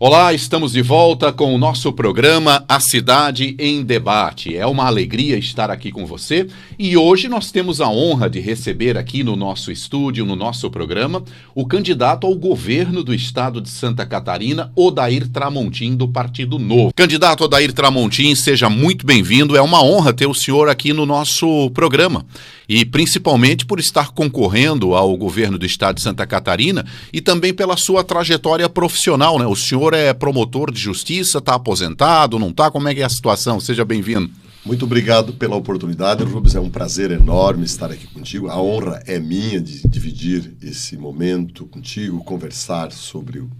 Olá, estamos de volta com o nosso programa A Cidade em Debate. É uma alegria estar aqui com você e hoje nós temos a honra de receber aqui no nosso estúdio, no nosso programa, o candidato ao governo do estado de Santa Catarina, Odair Tramontim, do Partido Novo. Candidato Odair Tramontim, seja muito bem-vindo. É uma honra ter o senhor aqui no nosso programa. E principalmente por estar concorrendo ao governo do estado de Santa Catarina e também pela sua trajetória profissional, né? O senhor é promotor de justiça, está aposentado, não está? Como é que é a situação? Seja bem-vindo. Muito obrigado pela oportunidade, Rubens. É um prazer enorme estar aqui contigo. A honra é minha de dividir esse momento contigo, conversar sobre o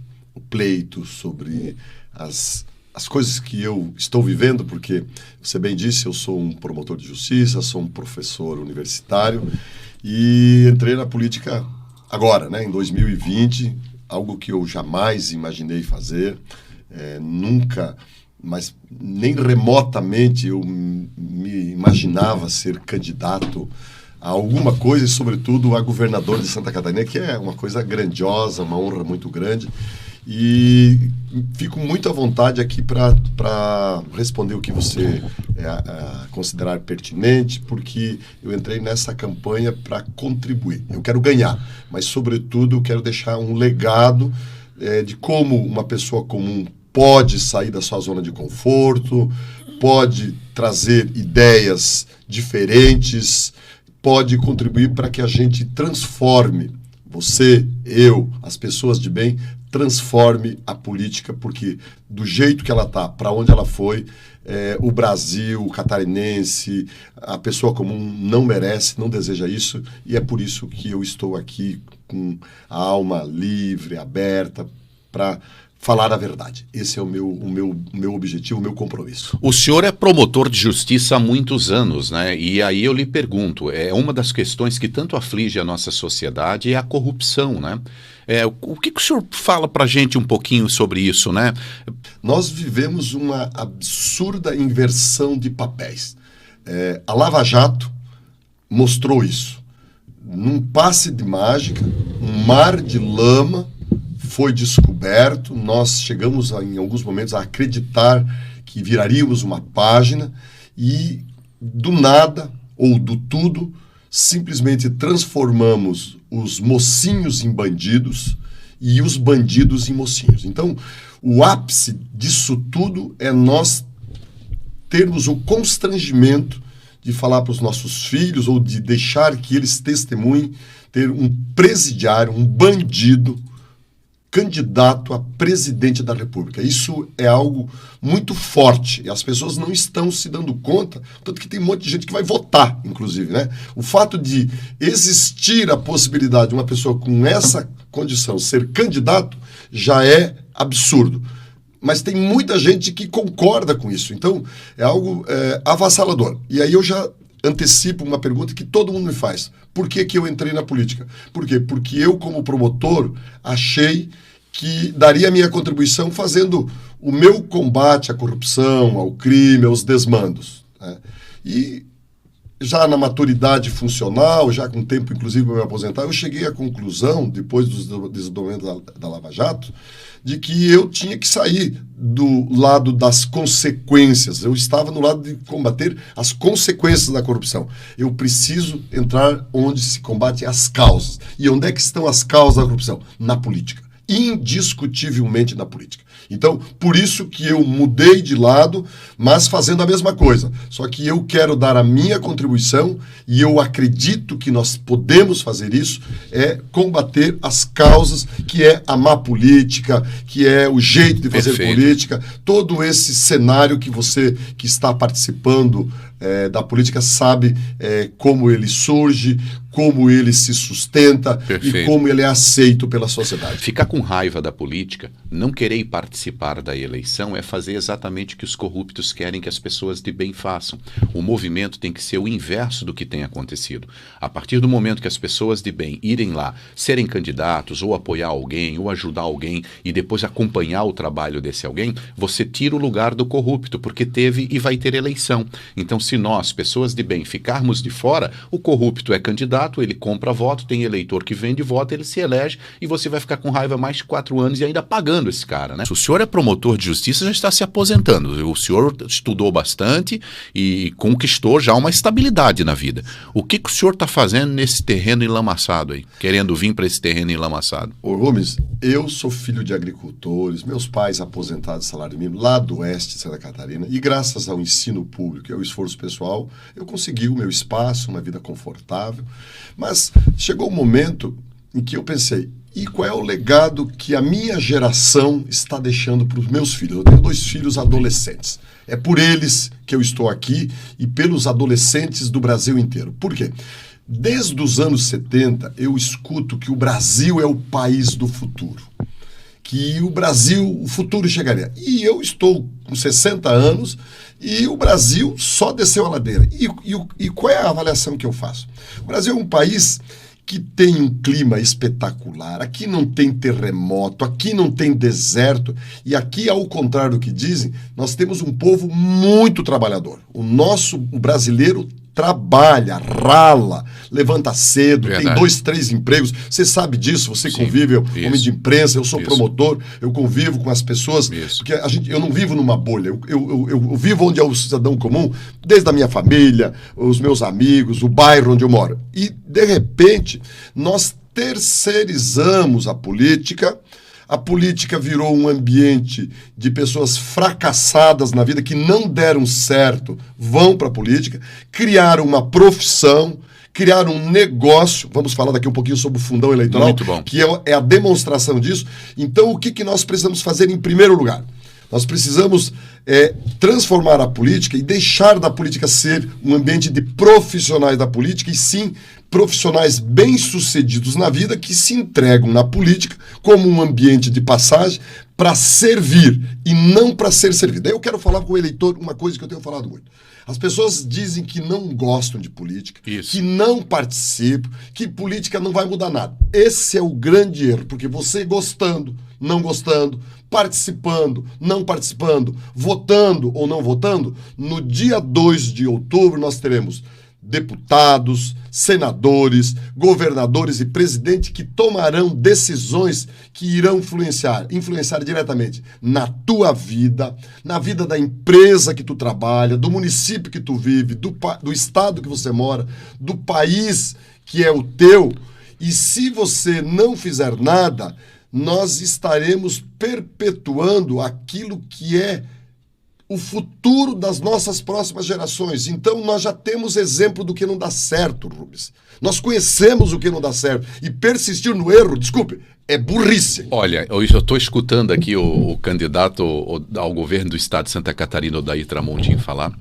pleito, sobre as coisas que eu estou vivendo, porque você bem disse, eu sou um promotor de justiça, sou um professor universitário e entrei na política agora, né, em 2020, algo que eu jamais imaginei fazer, nunca, mas nem remotamente eu me imaginava ser candidato a alguma coisa e, sobretudo, a governador de Santa Catarina, que é uma coisa grandiosa, uma honra muito grande. E fico muito à vontade aqui para responder o que você considerar pertinente, porque eu entrei nessa campanha para contribuir. Eu quero ganhar, mas, sobretudo, eu quero deixar um legado de como uma pessoa comum pode sair da sua zona de conforto, pode trazer ideias diferentes, pode contribuir para que a gente transforme, você, eu, as pessoas de bem, transforme a política, porque do jeito que ela está, para onde ela foi, o Brasil, o catarinense, a pessoa comum não merece, não deseja isso, e é por isso que eu estou aqui com a alma livre, aberta, para falar a verdade. Esse é o meu objetivo, o meu compromisso. O senhor é promotor de justiça há muitos anos, né? E aí eu lhe pergunto, uma das questões que tanto aflige a nossa sociedade é a corrupção, né? O que o senhor fala para a gente um pouquinho sobre isso, né? Nós vivemos uma absurda inversão de papéis. A Lava Jato mostrou isso. Num passe de mágica, um mar de lama foi descoberto, nós chegamos em alguns momentos a acreditar que viraríamos uma página e do nada ou do tudo simplesmente transformamos os mocinhos em bandidos e os bandidos em mocinhos. Então, o ápice disso tudo é nós termos o constrangimento de falar para os nossos filhos ou de deixar que eles testemunhem ter um presidiário, um bandido candidato a presidente da República. Isso é algo muito forte e as pessoas não estão se dando conta, tanto que tem um monte de gente que vai votar, inclusive, né? O fato de existir a possibilidade de uma pessoa com essa condição ser candidato já é absurdo. Mas tem muita gente que concorda com isso. Então, é algo avassalador. E aí eu já antecipo uma pergunta que todo mundo me faz. Por que eu entrei na política? Por quê? Porque eu, como promotor, achei que daria a minha contribuição fazendo o meu combate à corrupção, ao crime, aos desmandos, né? E já na maturidade funcional, já com tempo, inclusive, para me aposentar, eu cheguei à conclusão, depois dos desdobramentos da Lava Jato, de que eu tinha que sair do lado das consequências. Eu estava no lado de combater as consequências da corrupção. Eu preciso entrar onde se combate as causas. E onde é que estão as causas da corrupção? Na política. Indiscutivelmente na política. Então, por isso que eu mudei de lado, mas fazendo a mesma coisa. Só que eu quero dar a minha contribuição e eu acredito que nós podemos fazer isso, combater as causas, que é a má política, que é o jeito de fazer política, todo esse cenário que você que está participando da política sabe como ele surge, como ele se sustenta. Perfeito. E como ele é aceito pela sociedade. Ficar com raiva da política, não querer participar da eleição é fazer exatamente o que os corruptos querem que as pessoas de bem façam. O movimento tem que ser o inverso do que tem acontecido. A partir do momento que as pessoas de bem irem lá, serem candidatos, ou apoiar alguém, ou ajudar alguém, e depois acompanhar o trabalho desse alguém, você tira o lugar do corrupto, porque teve e vai ter eleição. Então, se nós, pessoas de bem, ficarmos de fora, o corrupto é candidato, ele compra voto, tem eleitor que vende voto, ele se elege e você vai ficar com raiva mais de 4 anos e ainda pagando esse cara, né? Se o senhor é promotor de justiça, já está se aposentando. O senhor estudou bastante e conquistou já uma estabilidade na vida. O que o senhor está fazendo nesse terreno enlamaçado aí? Querendo vir para esse terreno enlamaçado? Ô Rubens, eu sou filho de agricultores, meus pais aposentados de salário mínimo lá do oeste de Santa Catarina, e graças ao ensino público e ao esforço pessoal, eu consegui o meu espaço, uma vida confortável, mas chegou um momento em que eu pensei, e qual é o legado que a minha geração está deixando para os meus filhos? Eu tenho 2 filhos adolescentes. É por eles que eu estou aqui e pelos adolescentes do Brasil inteiro. Por quê? Desde os anos 70, eu escuto que o Brasil é o país do futuro. Que o Brasil, o futuro chegaria. E eu estou com 60 anos e o Brasil só desceu a ladeira. E qual é a avaliação que eu faço? O Brasil é um país que tem um clima espetacular, aqui não tem terremoto, aqui não tem deserto, e aqui, ao contrário do que dizem, nós temos um povo muito trabalhador. O brasileiro trabalha, rala, levanta cedo, Verdade. tem 2, 3 empregos. Você sabe disso, você Sim, convive, eu isso. homem de imprensa, eu sou Isso. promotor, eu convivo com as pessoas, Isso. porque eu não vivo numa bolha, eu vivo onde é o cidadão comum, desde a minha família, os meus amigos, o bairro onde eu moro. E, de repente, nós terceirizamos a política virou um ambiente de pessoas fracassadas na vida, que não deram certo, vão para a política, criaram uma profissão, criaram um negócio, vamos falar daqui um pouquinho sobre o fundão eleitoral, Muito bom. que é a demonstração disso. Então, o que nós precisamos fazer em primeiro lugar? Nós precisamos transformar a política e deixar da política ser um ambiente de profissionais da política, e sim profissionais bem-sucedidos na vida que se entregam na política como um ambiente de passagem para servir e não para ser servido. Aí eu quero falar com o eleitor uma coisa que eu tenho falado muito. As pessoas dizem que não gostam de política, Isso. que não participam, que política não vai mudar nada. Esse é o grande erro, porque você gostando, não gostando, participando, não participando, votando ou não votando, no dia 2 de outubro nós teremos deputados, senadores, governadores e presidente que tomarão decisões que irão influenciar diretamente na tua vida, na vida da empresa que tu trabalha, do município que tu vive, do estado que você mora, do país que é o teu. E se você não fizer nada, nós estaremos perpetuando aquilo que é o futuro das nossas próximas gerações. Então, nós já temos exemplo do que não dá certo, Rubens. Nós conhecemos o que não dá certo. E persistir no erro, desculpe, é burrice. Olha, eu estou escutando aqui o candidato ao governo do estado de Santa Catarina, Odair Tramontim, falar,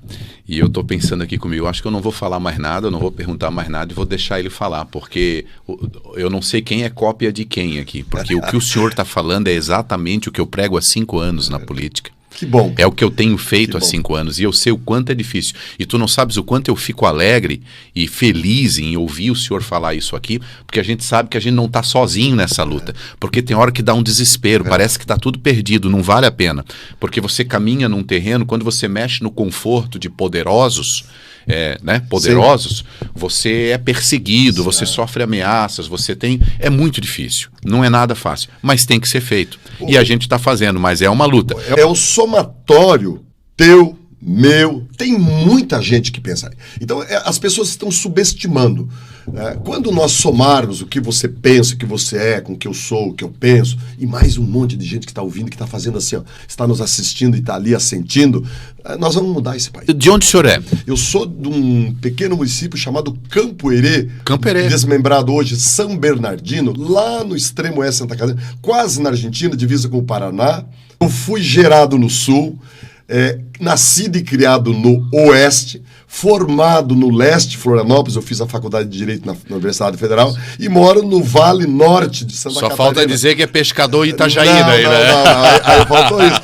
e eu estou pensando aqui comigo, acho que eu não vou falar mais nada, eu não vou perguntar mais nada e vou deixar ele falar, porque eu não sei quem é cópia de quem aqui, porque o que o senhor está falando é exatamente o que eu prego há 5 anos na política. Que bom. É o que eu tenho feito há 5 anos e eu sei o quanto é difícil. E tu não sabes o quanto eu fico alegre e feliz em ouvir o senhor falar isso aqui, porque a gente sabe que a gente não está sozinho nessa luta. Porque tem hora que dá um desespero, parece que está tudo perdido, não vale a pena. Porque você caminha num terreno, quando você mexe no conforto de poderosos, poderosos, você é perseguido, você sofre ameaças, você tem... É muito difícil, não é nada fácil, mas tem que ser feito. E a gente está fazendo, mas é uma luta. É o somatório teu, meu, tem muita gente que pensa. Então, as pessoas estão subestimando. Quando nós somarmos o que você pensa, o que você é, com o que eu sou, o que eu penso, e mais um monte de gente que está ouvindo, que está fazendo assim, ó, está nos assistindo e está ali assentindo, nós vamos mudar esse país. De onde o senhor é? Eu sou de um pequeno município chamado Campo Herê, desmembrado hoje, São Bernardino, lá no extremo oeste de Santa Catarina, quase na Argentina, divisa com o Paraná. Eu fui gerado no sul, nascido e criado no oeste, formado no leste, Florianópolis, eu fiz a faculdade de Direito na Universidade Federal, e moro no Vale Norte de Santa Catarina. Só falta dizer que é pescador em Itajaí, não, daí, né? Aí faltou isso.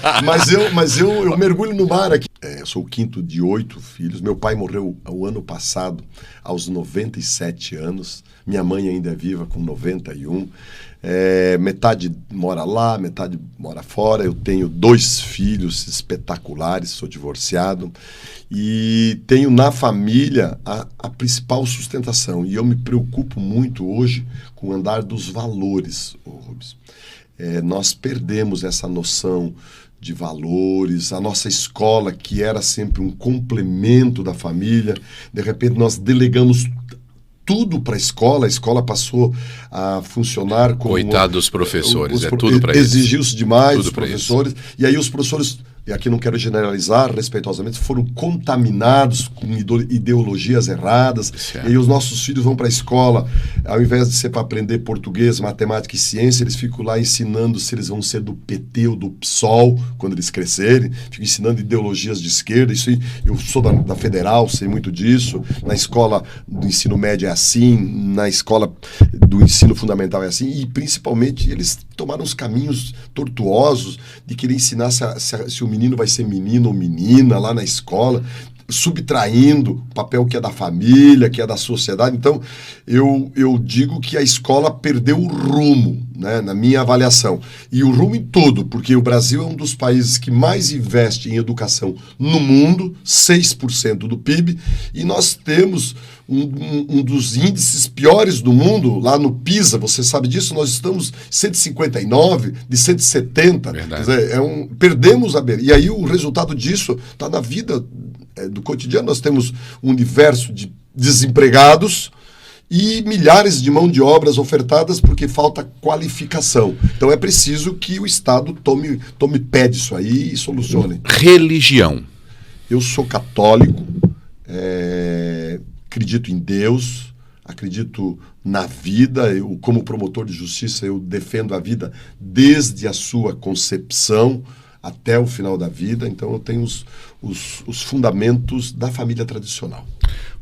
Mas eu mergulho no mar aqui. Eu sou o quinto de 8 filhos. Meu pai morreu o ano passado, aos 97 anos. Minha mãe ainda é viva, com 91. mora lá, metade mora fora. Eu tenho 2 filhos espetaculares, sou divorciado e tenho na família a principal sustentação. E eu me preocupo muito hoje com o andar dos valores, Rubens. Nós perdemos essa noção de valores, a nossa escola, que era sempre um complemento da família, de repente nós delegamos tudo para a escola passou a funcionar como... Coitado dos professores, tudo para eles. Exigiu-se demais tudo dos professores, e aí os professores, e aqui não quero generalizar respeitosamente, foram contaminados com ideologias erradas, certo. E aí os nossos filhos vão para a escola, ao invés de ser para aprender português, matemática e ciência, eles ficam lá ensinando se eles vão ser do PT ou do PSOL, quando eles crescerem, ficam ensinando ideologias de esquerda, isso aí, eu sou da Federal, sei muito disso, na escola do ensino médio é assim, na escola do ensino fundamental é assim, e principalmente eles tomaram os caminhos tortuosos de querer ensinar se o menino vai ser menino ou menina lá na escola, subtraindo o papel que é da família, que é da sociedade. Então, eu digo que a escola perdeu o rumo, né, na minha avaliação. E o rumo em tudo, porque o Brasil é um dos países que mais investe em educação no mundo, 6% do PIB, e nós temos um dos índices piores do mundo, lá no PISA, você sabe disso, nós estamos 159 de 170. Verdade. Quer dizer, perdemos a beira. E aí o resultado disso está na vida do cotidiano. Nós temos um universo de desempregados e milhares de mão de obras ofertadas porque falta qualificação. Então é preciso que o Estado tome pé disso aí e solucione. Religião. Eu sou católico, acredito em Deus, acredito na vida. Eu, como promotor de justiça, eu defendo a vida desde a sua concepção até o final da vida. Então eu tenho os fundamentos da família tradicional.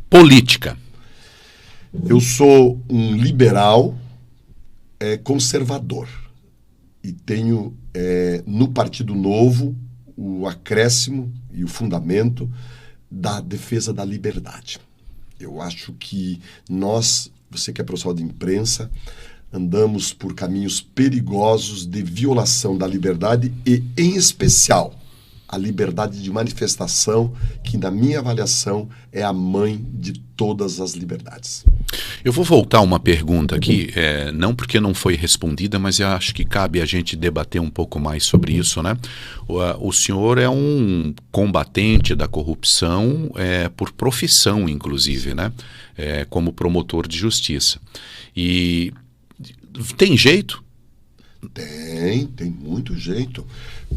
Política. Eu sou um liberal conservador e tenho no Partido Novo o acréscimo e o fundamento da defesa da liberdade. Eu acho que nós, você que é profissional de imprensa, andamos por caminhos perigosos de violação da liberdade e, em especial, a liberdade de manifestação, que, na minha avaliação, é a mãe de todas as liberdades. Eu vou voltar uma pergunta aqui, não porque não foi respondida, mas eu acho que cabe a gente debater um pouco mais sobre isso, né? O senhor é um combatente da corrupção por profissão, inclusive, né? Como promotor de justiça. E tem jeito? Tem muito jeito.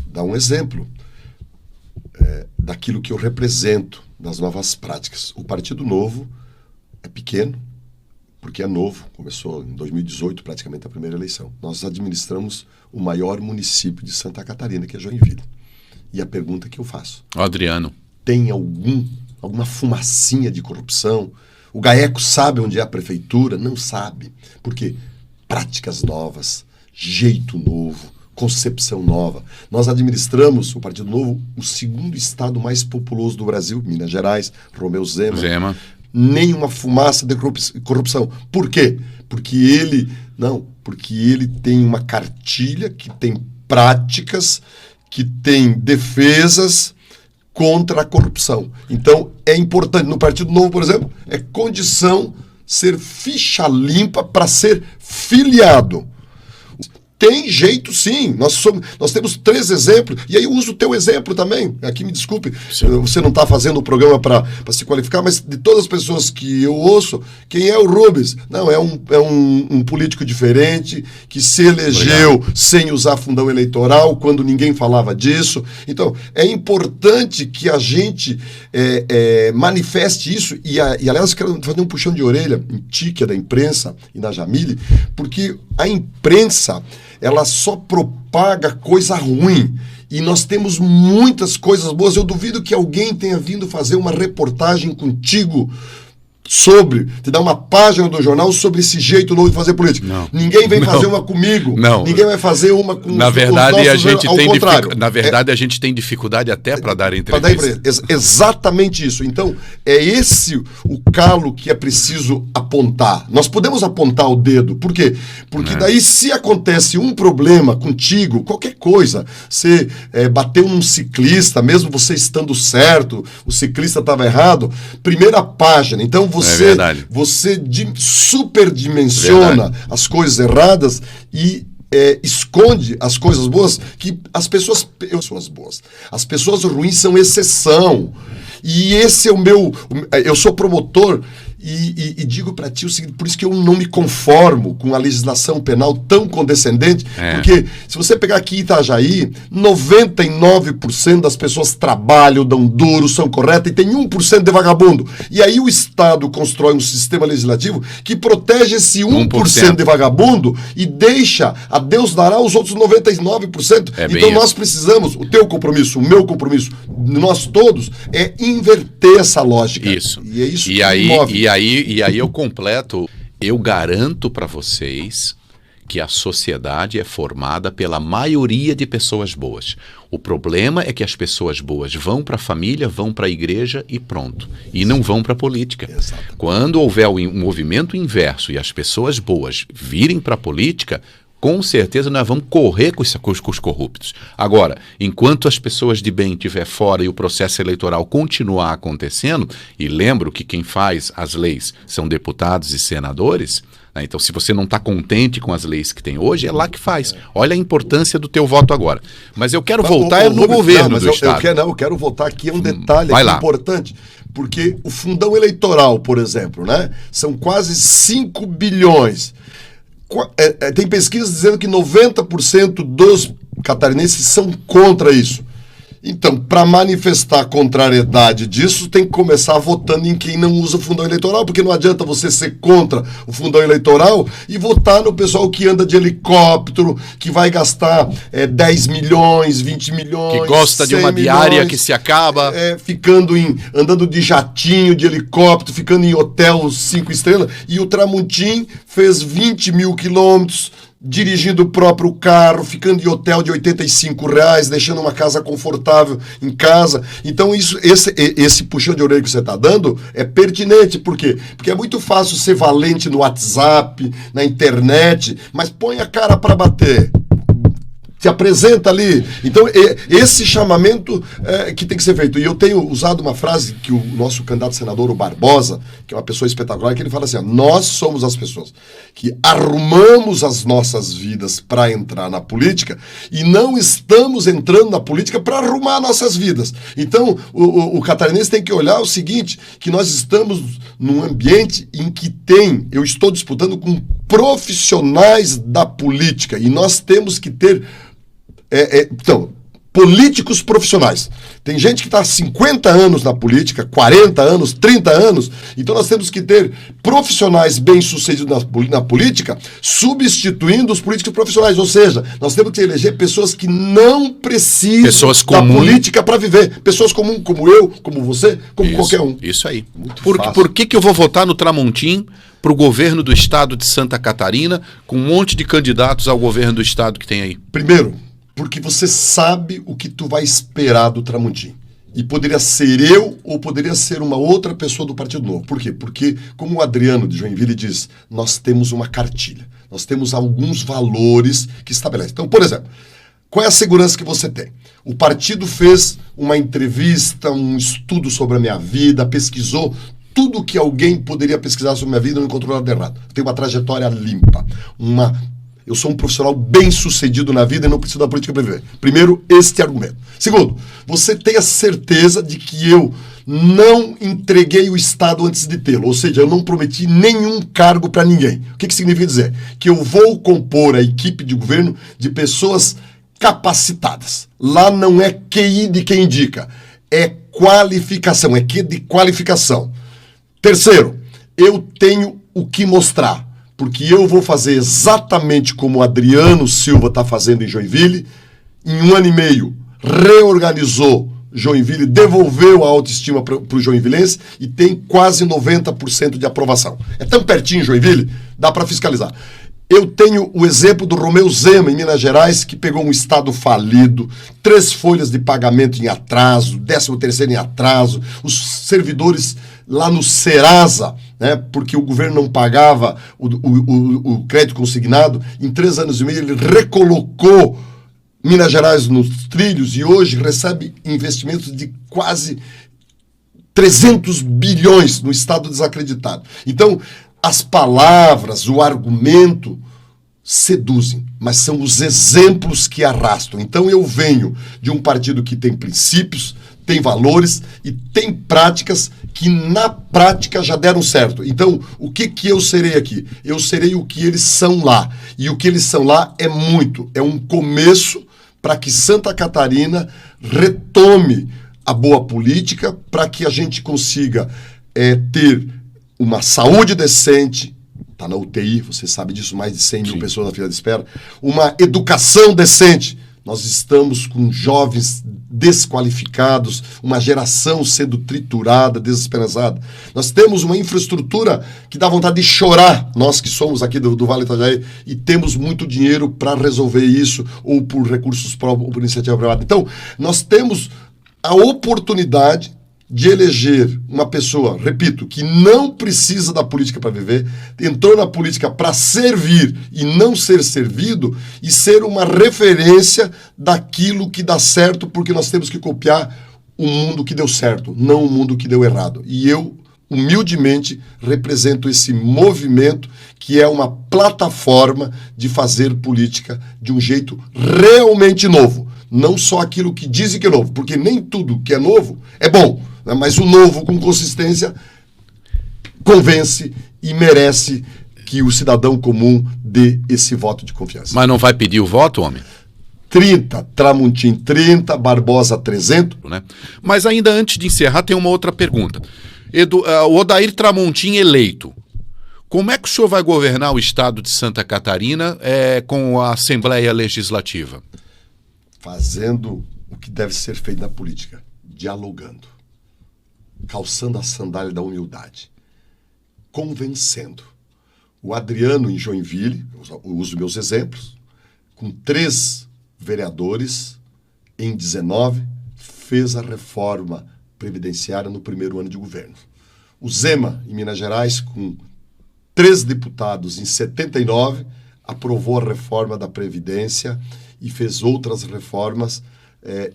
Dá um exemplo daquilo que eu represento, das novas práticas. O Partido Novo é pequeno, porque é novo, começou em 2018, praticamente a primeira eleição. Nós administramos o maior município de Santa Catarina, que é Joinville. E a pergunta que eu faço: Adriano, tem alguma fumacinha de corrupção? O GAECO sabe onde é a prefeitura? Não sabe. Por quê? Práticas novas, jeito novo, concepção nova. Nós administramos, o Partido Novo, o segundo estado mais populoso do Brasil, Minas Gerais, Romeu Zema. Nenhuma fumaça de corrupção. Por quê? Porque ele tem uma cartilha que tem práticas, que tem defesas contra a corrupção. Então, é importante. No Partido Novo, por exemplo, é condição ser ficha limpa para ser filiado. Tem jeito, sim. Nós temos 3 exemplos. E aí eu uso o teu exemplo também. Aqui, me desculpe, você não está fazendo o programa para se qualificar, mas de todas as pessoas que eu ouço, quem é o Rubens? Não, é um político diferente, que se elegeu sem usar fundão eleitoral, quando ninguém falava disso. Então, é importante que a gente manifeste isso. E aliás, eu quero fazer um puxão de orelha em ti, que é da imprensa, e na Jamile, porque a imprensa, ela só propaga coisa ruim. E nós temos muitas coisas boas. Eu duvido que alguém tenha vindo fazer uma reportagem contigo te dá uma página do jornal sobre esse jeito novo de fazer política. Não. Ninguém vem fazer uma comigo. Não. Ninguém vai fazer uma com Na verdade, os a nossos, gente ao tem contrário. Na verdade, a gente tem dificuldade até para dar Pra dar entrevista. exatamente isso. Então, é esse o calo que é preciso apontar. Nós podemos apontar o dedo. Por quê? Porque daí, se acontece um problema contigo, qualquer coisa, você bateu num ciclista, mesmo você estando certo, o ciclista estava errado, primeira página. Então, você superdimensiona as coisas erradas e esconde as coisas boas, que as pessoas boas. As pessoas ruins são exceção. E esse é o meu... Eu sou promotor e digo para ti o seguinte, por isso que eu não me conformo com a legislação penal tão condescendente, porque se você pegar aqui Itajaí, 99% das pessoas trabalham, dão duro, são corretas, e tem 1% de vagabundo. E aí o Estado constrói um sistema legislativo que protege esse 1% de vagabundo e deixa, a Deus dará, os outros 99%. Então nós precisamos, o teu compromisso, o meu compromisso, nós todos, é inverter essa lógica. Isso. E é isso que me move. E aí eu completo, eu garanto para vocês que a sociedade é formada pela maioria de pessoas boas. O problema é que as pessoas boas vão para a família, vão para a igreja e pronto. E não vão para a política. Exato. Quando houver um movimento inverso e as pessoas boas virem para a política, com certeza nós vamos correr com os corruptos. Agora, enquanto as pessoas de bem estiver fora e o processo eleitoral continuar acontecendo, e lembro que quem faz as leis são deputados e senadores, né? Então se você não está contente com as leis que tem hoje, é lá que faz. Olha a importância do teu voto agora. Mas eu quero voltar no governo do Estado. Eu quero voltar aqui a um detalhe importante. Porque o fundão eleitoral, por exemplo, né, são quase 5 bilhões. Tem pesquisas dizendo que 90% dos catarinenses são contra isso. Então, para manifestar a contrariedade disso, tem que começar votando em quem não usa o fundão eleitoral, porque não adianta você ser contra o fundão eleitoral e votar no pessoal que anda de helicóptero, que vai gastar 10 milhões, 20 milhões, que gosta de uma diária que se acaba. Andando de jatinho, de helicóptero, ficando em hotel 5 estrelas. E o Tramontim fez 20 mil quilômetros, dirigindo o próprio carro, ficando em hotel de R$85, deixando uma casa confortável em casa. Então esse puxão de orelha que você está dando é pertinente. Por quê? Porque é muito fácil ser valente no WhatsApp, na internet, mas põe a cara para bater. Se apresenta ali. Então, esse chamamento que tem que ser feito. E eu tenho usado uma frase que o nosso candidato senador, o Barbosa, que é uma pessoa espetacular, que ele fala assim, nós somos as pessoas que arrumamos as nossas vidas para entrar na política e não estamos entrando na política para arrumar nossas vidas. Então, o catarinense tem que olhar o seguinte, que nós estamos num ambiente em que eu estou disputando com profissionais da política e nós temos que ter políticos profissionais. Tem gente que está há 50 anos na política, 40 anos, 30 anos, então nós temos que ter profissionais bem-sucedidos na política, substituindo os políticos profissionais, ou seja, nós temos que eleger pessoas que não precisam da política para viver, pessoas comuns como eu, como você, como qualquer um. Isso aí. Por que eu vou votar no Tramontim para o governo do estado de Santa Catarina, com um monte de candidatos ao governo do estado que tem aí? Primeiro, porque você sabe o que tu vai esperar do Tramontim. E poderia ser eu ou poderia ser uma outra pessoa do Partido Novo. Por quê? Porque, como o Adriano de Joinville diz, nós temos uma cartilha. Nós temos alguns valores que estabelecem. Então, por exemplo, qual é a segurança que você tem? O partido fez uma entrevista, um estudo sobre a minha vida, pesquisou tudo que alguém poderia pesquisar sobre a minha vida e não encontrou nada errado. Eu tenho uma trajetória limpa, eu sou um profissional bem-sucedido na vida e não preciso da política para viver. Primeiro, este argumento. Segundo, você tem a certeza de que eu não entreguei o Estado antes de tê-lo. Ou seja, eu não prometi nenhum cargo para ninguém. O que significa dizer? Que eu vou compor a equipe de governo de pessoas capacitadas. Lá não é QI de quem indica. É qualificação, é Q de qualificação. Terceiro, eu tenho o que mostrar. Porque eu vou fazer exatamente como o Adriano Silva está fazendo em Joinville. Em 1 ano e meio, reorganizou Joinville devolveu a autoestima para o joinvilense e tem quase 90% de aprovação. É tão pertinho Joinville, dá para fiscalizar. Eu tenho o exemplo do Romeu Zema, em Minas Gerais, que pegou um estado falido, 3 folhas de pagamento em atraso, 13º em atraso, os servidores lá no Serasa, né, porque o governo não pagava o crédito consignado, em 3 anos e meio ele recolocou Minas Gerais nos trilhos e hoje recebe investimentos de quase 300 bilhões no estado desacreditado. Então, as palavras, o argumento seduzem, mas são os exemplos que arrastam. Então eu venho de um partido que tem princípios, tem valores e tem práticas que na prática já deram certo. Então, o que eu serei aqui? Eu serei o que eles são lá. E o que eles são lá é muito. É um começo para que Santa Catarina retome a boa política, para que a gente consiga ter uma saúde decente, está na UTI, você sabe disso, mais de 100 mil pessoas na fila de espera, uma educação decente. Nós estamos com jovens desqualificados, uma geração sendo triturada, desesperançada. Nós temos uma infraestrutura que dá vontade de chorar, nós que somos aqui do Vale do Itajaí, e temos muito dinheiro para resolver isso, ou por recursos próprios, ou por iniciativa privada. Então, nós temos a oportunidade de eleger uma pessoa, repito, que não precisa da política para viver, entrou na política para servir e não ser servido, e ser uma referência daquilo que dá certo, porque nós temos que copiar o mundo que deu certo, não o mundo que deu errado. E eu, humildemente, represento esse movimento que é uma plataforma de fazer política de um jeito realmente novo. Não só aquilo que dizem que é novo, porque nem tudo que é novo é bom, né? Mas o novo com consistência convence e merece que o cidadão comum dê esse voto de confiança. Mas não vai pedir o voto, homem? 30, Tramontim 30, Barbosa 300. Né? Mas ainda antes de encerrar, tem uma outra pergunta. O Odair Tramontim eleito, como é que o senhor vai governar o estado de Santa Catarina com a Assembleia Legislativa? Fazendo o que deve ser feito na política, dialogando, calçando a sandália da humildade, convencendo. O Adriano em Joinville, eu uso meus exemplos, com 3 vereadores, em 19, fez a reforma previdenciária no primeiro ano de governo. O Zema, em Minas Gerais, com 3 deputados em 79, aprovou a reforma da Previdência e fez outras reformas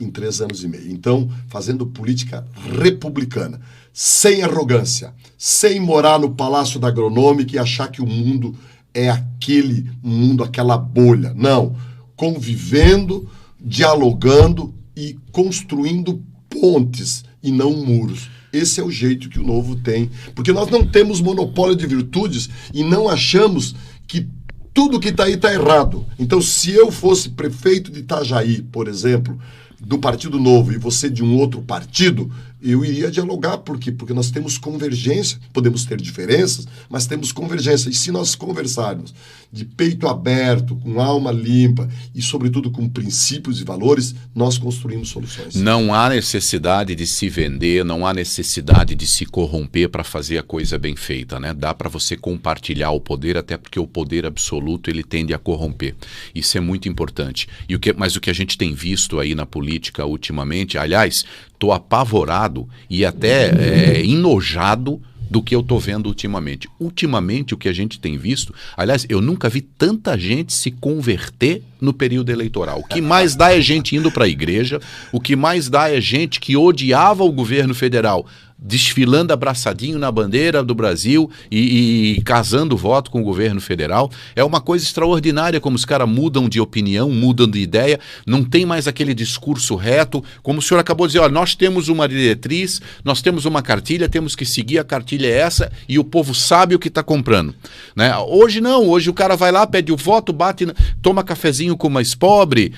em 3 anos e meio. Então, fazendo política republicana, sem arrogância, sem morar no Palácio da Agronômica e achar que o mundo é aquele mundo, aquela bolha. Não, convivendo, dialogando e construindo pontes e não muros. Esse é o jeito que o Novo tem, porque nós não temos monopólio de virtudes e não achamos que tudo que está aí está errado. Então, se eu fosse prefeito de Itajaí, por exemplo, do Partido Novo, e você de um outro partido, eu iria dialogar. Por quê? Porque nós temos convergência. Podemos ter diferenças, mas temos convergência. E se nós conversarmos de peito aberto, com alma limpa e, sobretudo, com princípios e valores, nós construímos soluções. Não há necessidade de se vender, não há necessidade de se corromper para fazer a coisa bem feita, né? Dá para você compartilhar o poder, até porque o poder absoluto ele tende a corromper. Isso é muito importante. Mas o que a gente tem visto aí na política ultimamente, aliás, estou apavorado e até enojado do que eu estou vendo ultimamente. Ultimamente, o que a gente tem visto... Aliás, eu nunca vi tanta gente se converter no período eleitoral. O que mais dá é gente indo para a igreja, o que mais dá é gente que odiava o governo federal, desfilando abraçadinho na bandeira do Brasil e casando voto com o governo federal. É uma coisa extraordinária como os caras mudam de opinião, mudam de ideia, não tem mais aquele discurso reto, como o senhor acabou de dizer, olha, nós temos uma diretriz, nós temos uma cartilha, temos que seguir, a cartilha é essa, e o povo sabe o que está comprando. Né? Hoje não, hoje o cara vai lá, pede o voto, bate, toma cafezinho com uma ex-pobre,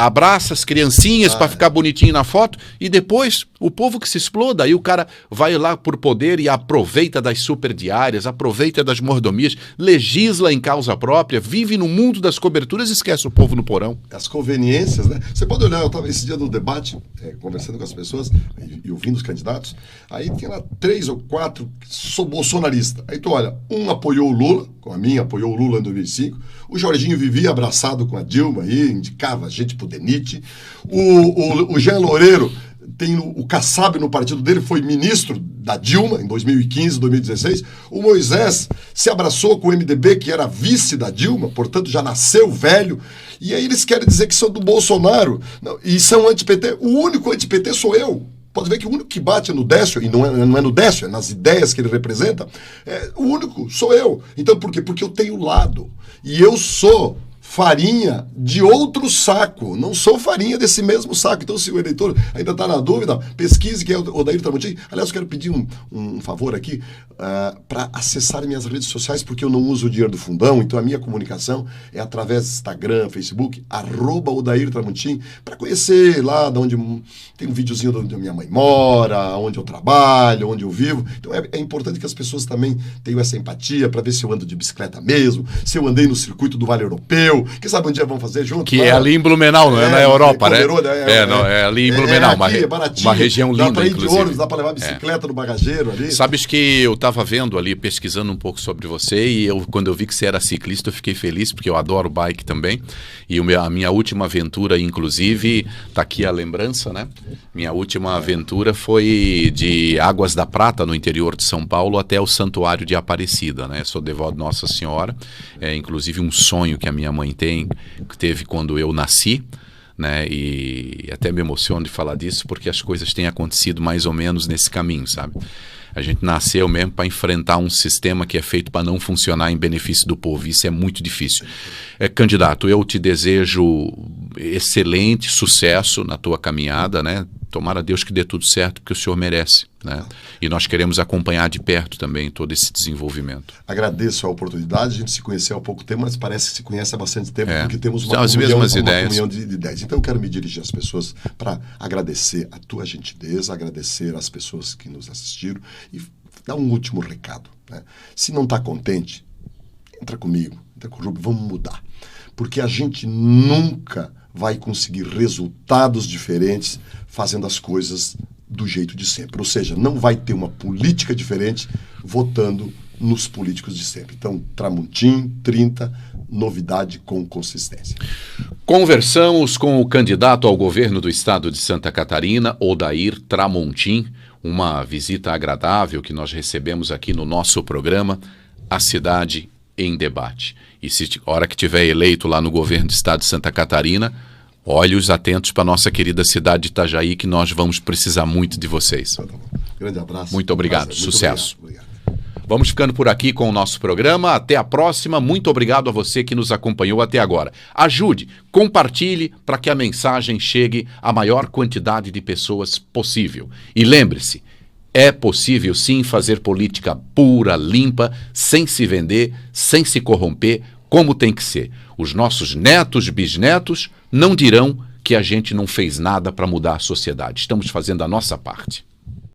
abraça as criancinhas para ficar bonitinho na foto, e depois o povo que se exploda. daí o cara vai lá por poder e aproveita das superdiárias, aproveita das mordomias, legisla em causa própria, vive no mundo das coberturas e esquece o povo no porão. As conveniências, né? Você pode olhar, eu estava esse dia no debate, conversando com as pessoas e ouvindo os candidatos, aí tinha lá 3 ou 4 que sou bolsonarista. Aí tu olha, um apoiou o Lula, com a minha, apoiou o Lula em 2005, o Jorginho vivia abraçado com a Dilma aí, indicava a gente pro DENIT, o Jean Loureiro tem o Kassab no partido dele, foi ministro da Dilma em 2015, 2016. O Moisés se abraçou com o MDB, que era vice da Dilma, portanto já nasceu velho. E aí eles querem dizer que são do Bolsonaro. Não, e são anti-PT. O único anti-PT sou eu. Pode ver que o único que bate no Décio, e não é no Décio, é nas ideias que ele representa, o único sou eu. Então por quê? Porque eu tenho lado. E eu sou farinha de outro saco, não sou farinha desse mesmo saco. Então, se o eleitor ainda está na dúvida, pesquise quem é o Odair Tramontim. Aliás, eu quero pedir um favor aqui para acessar minhas redes sociais, porque eu não uso o dinheiro do fundão, então a minha comunicação é através do Instagram, Facebook, @Odair Tramontim, para conhecer lá de onde tem um videozinho de onde minha mãe mora, onde eu trabalho, onde eu vivo. Então é importante que as pessoas também tenham essa empatia para ver se eu ando de bicicleta mesmo, se eu andei no circuito do Vale Europeu. Quem sabe um dia vamos fazer junto? Que é ali em Blumenau, não é na Europa, né? É ali em Blumenau, uma região linda, dá pra ir inclusive. de ônibus, dá para levar bicicleta no bagageiro ali. Sabes que eu estava vendo ali, pesquisando um pouco sobre você, e quando eu vi que você era ciclista, eu fiquei feliz, porque eu adoro bike também. E a minha última aventura, inclusive, tá aqui a lembrança, né? Minha última aventura foi de Águas da Prata, no interior de São Paulo, até o Santuário de Aparecida, né? Sou devoto de Nossa Senhora. É inclusive um sonho que a minha mãe teve quando eu nasci, né? E até me emociono de falar disso, porque as coisas têm acontecido mais ou menos nesse caminho, sabe? A gente nasceu mesmo para enfrentar um sistema que é feito para não funcionar em benefício do povo. Isso é muito difícil. Candidato, eu te desejo excelente sucesso na tua caminhada, né? Tomara a Deus que dê tudo certo, porque o senhor merece, né? E nós queremos acompanhar de perto também todo esse desenvolvimento. Agradeço a oportunidade, a gente se conheceu há pouco tempo, mas parece que se conhece há bastante tempo, porque temos as mesmas ideias. Uma comunhão de ideias. Então eu quero me dirigir às pessoas para agradecer a tua gentileza, agradecer às pessoas que nos assistiram e dar um último recado, né? Se não está contente, entra comigo, entra com o Rubio, vamos mudar. Porque a gente nunca vai conseguir resultados diferentes fazendo as coisas do jeito de sempre. Ou seja, não vai ter uma política diferente votando nos políticos de sempre. Então, Tramontim, 30, novidade com consistência. Conversamos com o candidato ao governo do estado de Santa Catarina, Odair Tramontim, uma visita agradável que nós recebemos aqui no nosso programa, A Cidade em Debate. E se a hora que tiver eleito lá no governo do estado de Santa Catarina, olhos atentos para a nossa querida cidade de Itajaí, que nós vamos precisar muito de vocês. Grande abraço. Muito obrigado. Sucesso. Obrigado. Vamos ficando por aqui com o nosso programa. Até a próxima. Muito obrigado a você que nos acompanhou até agora. Ajude, compartilhe para que a mensagem chegue à maior quantidade de pessoas possível. E lembre-se, é possível sim fazer política pura, limpa, sem se vender, sem se corromper, como tem que ser. Os nossos netos, bisnetos, não dirão que a gente não fez nada para mudar a sociedade. Estamos fazendo a nossa parte.